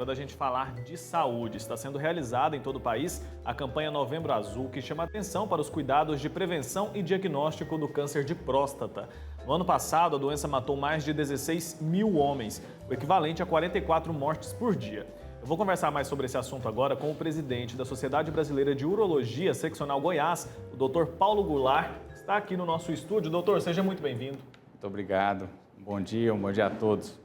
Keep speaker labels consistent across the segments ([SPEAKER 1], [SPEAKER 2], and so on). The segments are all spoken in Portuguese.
[SPEAKER 1] hora da gente falar de saúde. Está sendo realizada em todo o país a campanha Novembro Azul, que chama atenção para os cuidados de prevenção e diagnóstico do câncer de próstata. No ano passado, a doença matou mais de 16 mil homens, o equivalente a 44 mortes por dia. Eu vou conversar mais sobre esse assunto agora com o presidente da Sociedade Brasileira de Urologia Seccional Goiás, o Dr. Paulo Goulart, que está aqui no nosso estúdio. Doutor, seja muito bem-vindo.
[SPEAKER 2] Muito obrigado. Um bom dia a todos.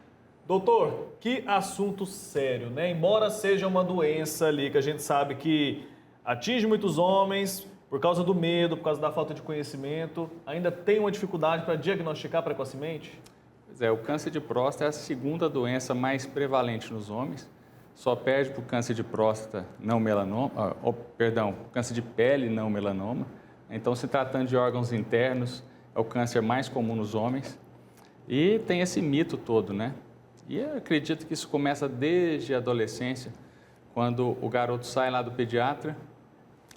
[SPEAKER 1] Doutor, que assunto sério, né? Embora seja uma doença ali que a gente sabe que atinge muitos homens por causa do medo, por causa da falta de conhecimento, ainda tem uma dificuldade para diagnosticar precocemente?
[SPEAKER 2] Pois é, o câncer de próstata é a segunda doença mais prevalente nos homens. Só perde para o câncer de próstata não melanoma, câncer de pele não melanoma. Então, se tratando de órgãos internos, é o câncer mais comum nos homens. E tem esse mito todo, né? E eu acredito que isso começa desde a adolescência, quando o garoto sai lá do pediatra,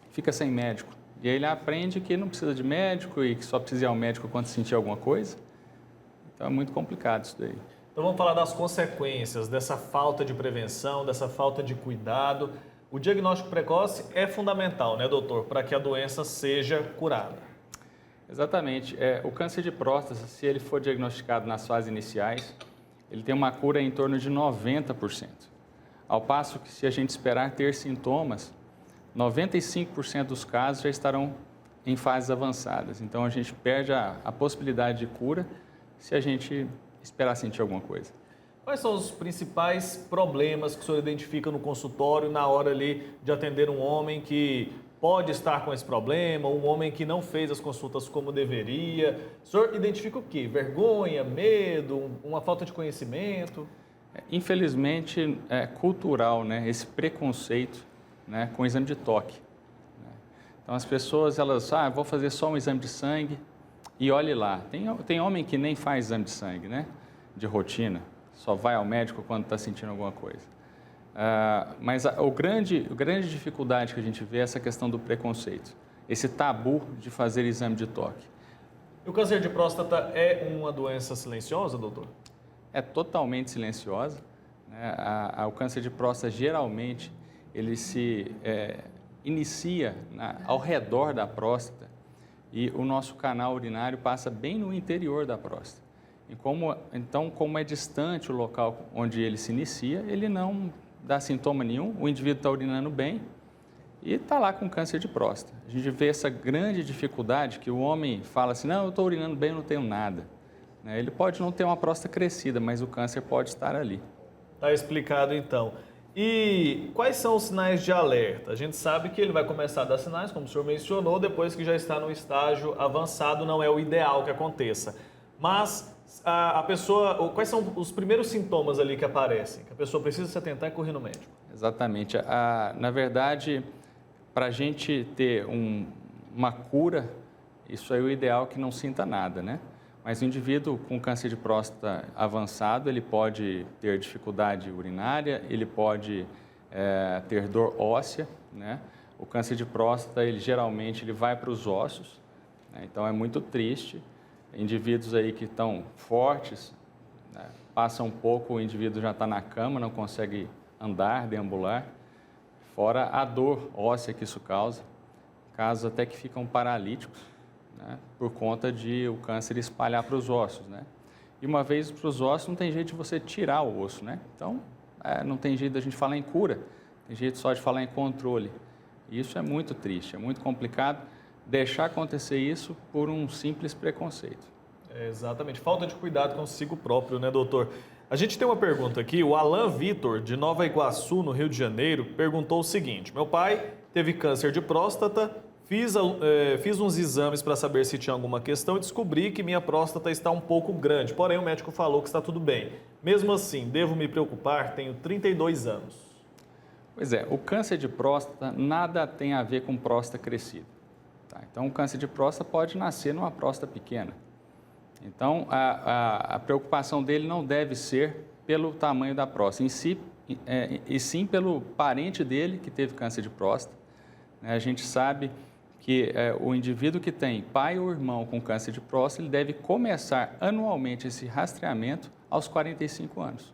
[SPEAKER 2] fica sem médico. E aí ele aprende que não precisa de médico e que só precisa ir ao médico quando sentir alguma coisa. Então é muito complicado isso daí.
[SPEAKER 1] Então vamos falar das consequências dessa falta de prevenção, dessa falta de cuidado. O diagnóstico precoce é fundamental, né, doutor, para que a doença seja curada.
[SPEAKER 2] Exatamente. O câncer de próstata, se ele for diagnosticado nas fases iniciais, ele tem uma cura em torno de 90%. Ao passo que, se a gente esperar ter sintomas, 95% dos casos já estarão em fases avançadas. Então, a gente perde a possibilidade de cura se a gente esperar sentir alguma coisa.
[SPEAKER 1] Quais são os principais problemas que o senhor identifica no consultório na hora ali de atender um homem que pode estar com esse problema, um homem que não fez as consultas como deveria? O senhor identifica o quê? Vergonha, medo, uma falta de conhecimento?
[SPEAKER 2] Infelizmente, é cultural, né, esse preconceito, né, com o exame de toque. Então, as pessoas, vou fazer só um exame de sangue e olhe lá. Tem homem que nem faz exame de sangue, né, de rotina, só vai ao médico quando está sentindo alguma coisa. Mas a grande dificuldade que a gente vê é essa questão do preconceito, esse tabu de fazer exame de toque.
[SPEAKER 1] E o câncer de próstata é uma doença silenciosa, doutor?
[SPEAKER 2] É totalmente silenciosa, né? O câncer de próstata, geralmente, ele se inicia ao redor da próstata e o nosso canal urinário passa bem no interior da próstata. Então, como é distante o local onde ele se inicia, ele não dá sintoma nenhum, o indivíduo está urinando bem e está lá com câncer de próstata. A gente vê essa grande dificuldade que o homem fala assim, não, eu estou urinando bem, eu não tenho nada. Ele pode não ter uma próstata crescida, mas o câncer pode estar ali.
[SPEAKER 1] Está explicado então. E quais são os sinais de alerta? A gente sabe que ele vai começar a dar sinais, como o senhor mencionou, depois que já está no estágio avançado, não é o ideal que aconteça. Mas a pessoa, quais são os primeiros sintomas ali que aparecem? Que a pessoa precisa se atentar e correr no médico?
[SPEAKER 2] Exatamente. Na verdade, para a gente ter uma cura, isso aí é o ideal que não sinta nada, né? Mas o indivíduo com câncer de próstata avançado, ele pode ter dificuldade urinária, ele pode ter dor óssea, né? O câncer de próstata, geralmente vai para os ossos, né? Então é muito triste. Indivíduos aí que estão fortes, né? Passa um pouco, o indivíduo já está na cama, não consegue andar, deambular, fora a dor óssea que isso causa, casos até que ficam paralíticos, né? Por conta de o câncer espalhar para os ossos, né? E uma vez para os ossos, não tem jeito de você tirar o osso, né? Então, não tem jeito da gente falar em cura, tem jeito só de falar em controle. E isso é muito triste, é muito complicado deixar acontecer isso por um simples preconceito.
[SPEAKER 1] Exatamente, falta de cuidado consigo próprio, né, doutor? A gente tem uma pergunta aqui, o Alan Vitor, de Nova Iguaçu, no Rio de Janeiro, perguntou o seguinte: meu pai teve câncer de próstata, fiz uns exames para saber se tinha alguma questão e descobri que minha próstata está um pouco grande, porém o médico falou que está tudo bem. Mesmo assim, devo me preocupar? Tenho 32 anos.
[SPEAKER 2] Pois é, o câncer de próstata nada tem a ver com próstata crescida. Então, o câncer de próstata pode nascer numa próstata pequena. Então, a preocupação dele não deve ser pelo tamanho da próstata, e sim pelo parente dele que teve câncer de próstata. A gente sabe que o indivíduo que tem pai ou irmão com câncer de próstata, ele deve começar anualmente esse rastreamento aos 45 anos.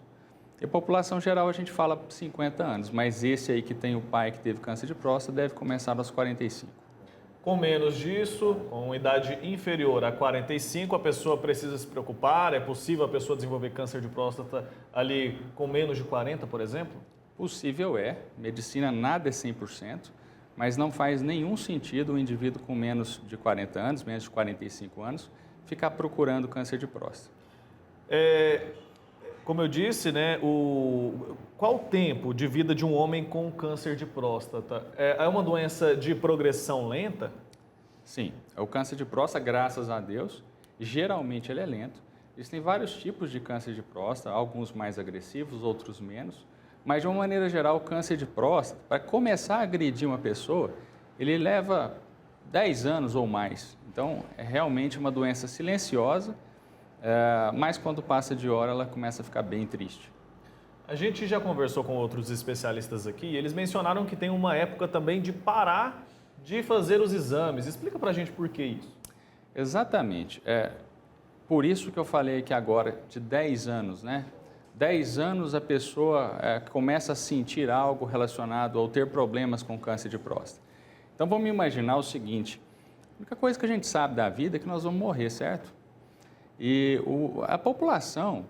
[SPEAKER 2] E a população geral a gente fala 50 anos, mas esse aí que tem o pai que teve câncer de próstata deve começar aos 45.
[SPEAKER 1] Com menos disso, com idade inferior a 45, a pessoa precisa se preocupar? É possível a pessoa desenvolver câncer de próstata ali com menos de 40, por exemplo?
[SPEAKER 2] Possível é, medicina nada é 100%, mas não faz nenhum sentido o indivíduo com menos de 40 anos, menos de 45 anos, ficar procurando câncer de próstata.
[SPEAKER 1] Como eu disse, né, qual o tempo de vida de um homem com câncer de próstata? É uma doença de progressão lenta?
[SPEAKER 2] Sim, o câncer de próstata, graças a Deus, geralmente ele é lento. Existem vários tipos de câncer de próstata, alguns mais agressivos, outros menos. Mas, de uma maneira geral, o câncer de próstata, para começar a agredir uma pessoa, ele leva 10 anos ou mais. Então, é realmente uma doença silenciosa, mas quando passa de hora, ela começa a ficar bem triste.
[SPEAKER 1] A gente já conversou com outros especialistas aqui e eles mencionaram que tem uma época também de parar de fazer os exames. Explica pra gente por que isso.
[SPEAKER 2] Exatamente. Por isso que eu falei que agora, de 10 anos, né? 10 anos a pessoa começa a sentir algo relacionado ou ter problemas com câncer de próstata. Então, vamos imaginar o seguinte, a única coisa que a gente sabe da vida é que nós vamos morrer, certo? E a população,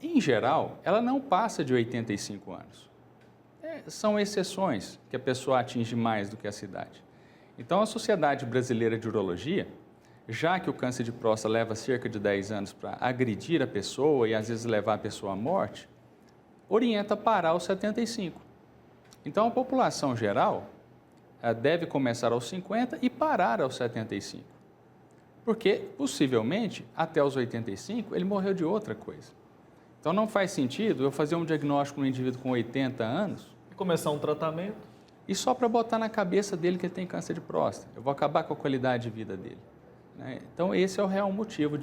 [SPEAKER 2] em geral, ela não passa de 85 anos. São exceções que a pessoa atinge mais do que essa idade. Então, a Sociedade Brasileira de Urologia, já que o câncer de próstata leva cerca de 10 anos para agredir a pessoa e às vezes levar a pessoa à morte, orienta a parar aos 75. Então, a população geral deve começar aos 50 e parar aos 75. Porque, possivelmente, até os 85, ele morreu de outra coisa. Então, não faz sentido eu fazer um diagnóstico no indivíduo com 80 anos...
[SPEAKER 1] E começar um tratamento.
[SPEAKER 2] E só para botar na cabeça dele que ele tem câncer de próstata. Eu vou acabar com a qualidade de vida dele. Né? Então, esse é o real motivo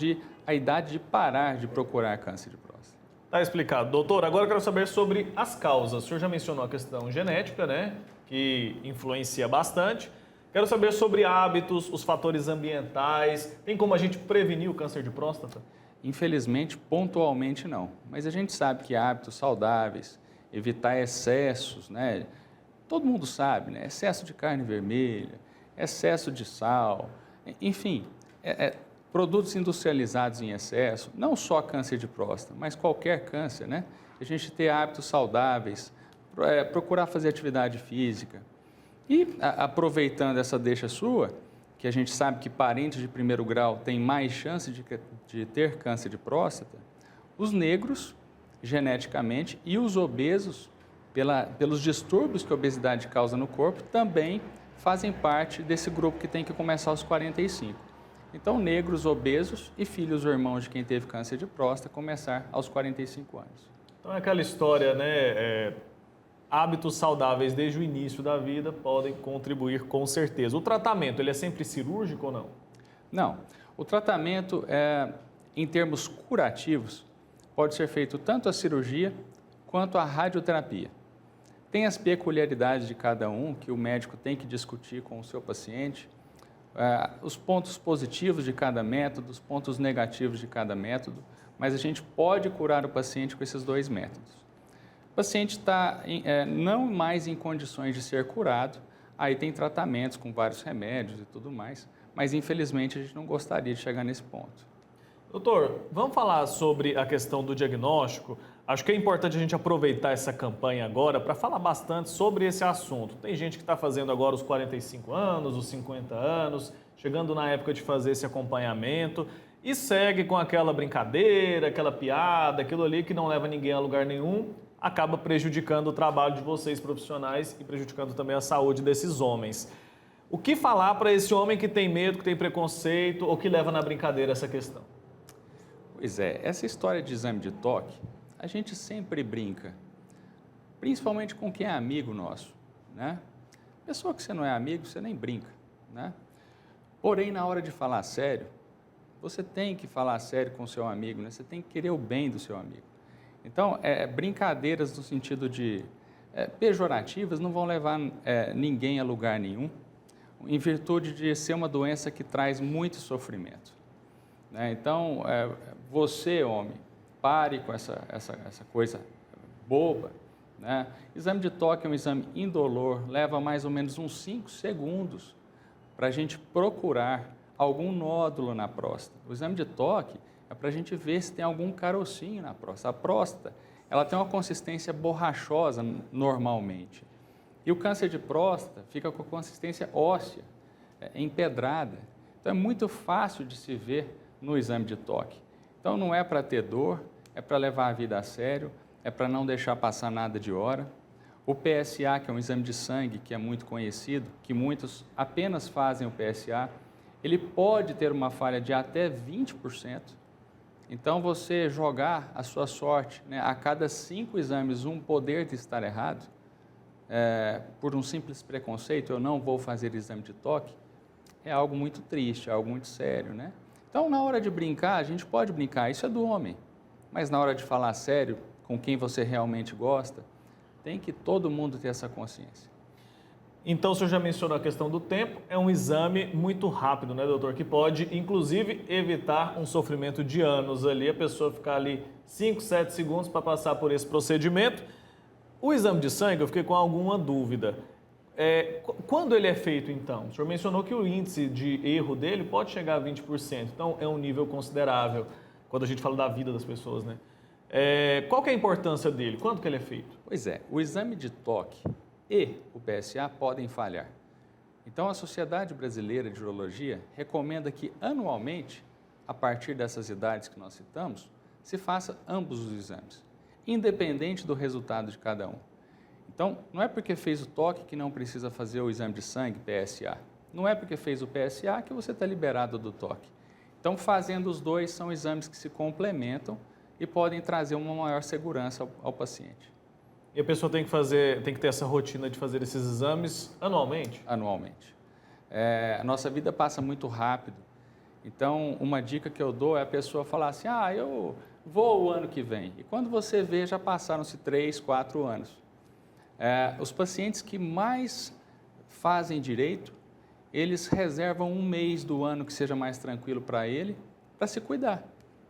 [SPEAKER 2] a idade de parar de procurar câncer de próstata.
[SPEAKER 1] Tá explicado. Doutor, agora eu quero saber sobre as causas. O senhor já mencionou a questão genética, né? Que influencia bastante. Quero saber sobre hábitos, os fatores ambientais. Tem como a gente prevenir o câncer de próstata?
[SPEAKER 2] Infelizmente, pontualmente não. Mas a gente sabe que hábitos saudáveis, evitar excessos, né? Todo mundo sabe, né? Excesso de carne vermelha, excesso de sal, enfim, produtos industrializados em excesso, não só câncer de próstata, mas qualquer câncer, né? A gente ter hábitos saudáveis, procurar fazer atividade física. E, aproveitando essa deixa sua, que a gente sabe que parentes de primeiro grau têm mais chance de ter câncer de próstata, os negros, geneticamente, e os obesos, pelos distúrbios que a obesidade causa no corpo, também fazem parte desse grupo que tem que começar aos 45. Então, negros, obesos e filhos ou irmãos de quem teve câncer de próstata começar aos 45 anos.
[SPEAKER 1] Então, é aquela história, né? Hábitos saudáveis desde o início da vida podem contribuir com certeza. O tratamento, ele é sempre cirúrgico ou não?
[SPEAKER 2] Não. O tratamento, em termos curativos, pode ser feito tanto a cirurgia quanto a radioterapia. Tem as peculiaridades de cada um que o médico tem que discutir com o seu paciente, os pontos positivos de cada método, os pontos negativos de cada método, mas a gente pode curar o paciente com esses dois métodos. O paciente está não mais em condições de ser curado, aí tem tratamentos com vários remédios e tudo mais, mas infelizmente a gente não gostaria de chegar nesse ponto.
[SPEAKER 1] Doutor, vamos falar sobre a questão do diagnóstico. Acho que é importante a gente aproveitar essa campanha agora para falar bastante sobre esse assunto. Tem gente que está fazendo agora os 45 anos, os 50 anos, chegando na época de fazer esse acompanhamento e segue com aquela brincadeira, aquela piada, aquilo ali que não leva ninguém a lugar nenhum, acaba prejudicando o trabalho de vocês profissionais e prejudicando também a saúde desses homens. O que falar para esse homem que tem medo, que tem preconceito ou que leva na brincadeira essa questão?
[SPEAKER 2] Pois é, essa história de exame de toque, a gente sempre brinca, principalmente com quem é amigo nosso, né? Pessoa que você não é amigo, você nem brinca, né? Porém, na hora de falar sério, você tem que falar sério com o seu amigo, né? Você tem que querer o bem do seu amigo. Então, brincadeiras no sentido de pejorativas não vão levar ninguém a lugar nenhum, em virtude de ser uma doença que traz muito sofrimento. Né? Então, você, homem, pare com essa coisa boba, né? Exame de toque é um exame indolor, leva mais ou menos uns 5 segundos para a gente procurar algum nódulo na próstata. O exame de toque é para a gente ver se tem algum carocinho na próstata. A próstata, ela tem uma consistência borrachosa normalmente. E o câncer de próstata fica com consistência óssea, empedrada. Então é muito fácil de se ver no exame de toque. Então não é para ter dor, é para levar a vida a sério, é para não deixar passar nada de hora. O PSA, que é um exame de sangue que é muito conhecido, que muitos apenas fazem o PSA, ele pode ter uma falha de até 20%. Então, você jogar a sua sorte, né, a cada 5 exames, um poder de estar errado, por um simples preconceito, eu não vou fazer exame de toque, é algo muito triste, é algo muito sério, né? Então, na hora de brincar, a gente pode brincar, isso é do homem. Mas na hora de falar sério, com quem você realmente gosta, tem que todo mundo ter essa consciência.
[SPEAKER 1] Então, o senhor já mencionou a questão do tempo, é um exame muito rápido, né, doutor? Que pode, inclusive, evitar um sofrimento de anos ali, a pessoa ficar ali 5, 7 segundos para passar por esse procedimento. O exame de sangue, eu fiquei com alguma dúvida. Quando ele é feito, então? O senhor mencionou que o índice de erro dele pode chegar a 20%, então é um nível considerável, quando a gente fala da vida das pessoas, né? Qual que é a importância dele? Quando que ele é feito?
[SPEAKER 2] Pois é, o exame de toque e o PSA podem falhar. Então, a Sociedade Brasileira de Urologia recomenda que, anualmente, a partir dessas idades que nós citamos, se faça ambos os exames, independente do resultado de cada um. Então, não é porque fez o toque que não precisa fazer o exame de sangue, PSA. Não é porque fez o PSA que você está liberado do toque. Então, fazendo os dois, são exames que se complementam e podem trazer uma maior segurança ao paciente.
[SPEAKER 1] E a pessoa tem que ter essa rotina de fazer esses exames anualmente?
[SPEAKER 2] Anualmente. A nossa vida passa muito rápido. Então, uma dica que eu dou é a pessoa falar assim, eu vou o ano que vem. E quando você vê, já passaram-se 3, 4 anos. Os pacientes que mais fazem direito, eles reservam um mês do ano que seja mais tranquilo para ele, para se cuidar.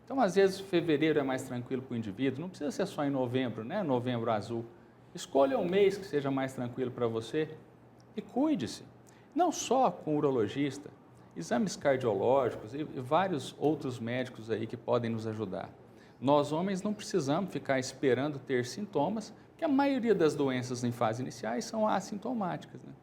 [SPEAKER 2] Então, às vezes, fevereiro é mais tranquilo para o indivíduo, não precisa ser só em novembro, né? Novembro azul. Escolha um mês que seja mais tranquilo para você e cuide-se. Não só com o urologista, exames cardiológicos e vários outros médicos aí que podem nos ajudar. Nós, homens, não precisamos ficar esperando ter sintomas, porque a maioria das doenças em fase iniciais são assintomáticas, né?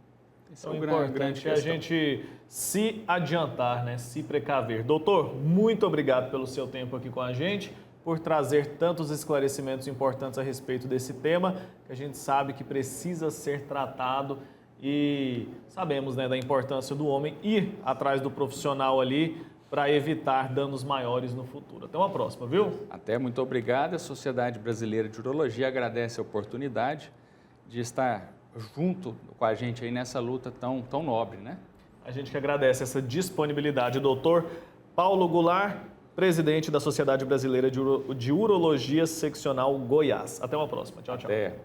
[SPEAKER 1] Então, é importante a gente se adiantar, né? Se precaver. Doutor, muito obrigado pelo seu tempo aqui com a gente, por trazer tantos esclarecimentos importantes a respeito desse tema, que a gente sabe que precisa ser tratado e sabemos, né, da importância do homem ir atrás do profissional ali para evitar danos maiores no futuro. Até uma próxima, viu?
[SPEAKER 2] Até, muito obrigado. A Sociedade Brasileira de Urologia agradece a oportunidade de estar junto com a gente aí nessa luta tão nobre, né?
[SPEAKER 1] A gente que agradece essa disponibilidade. Doutor Paulo Goulart, presidente da Sociedade Brasileira de Urologia Seccional Goiás. Até uma próxima. Tchau, tchau.
[SPEAKER 2] Até.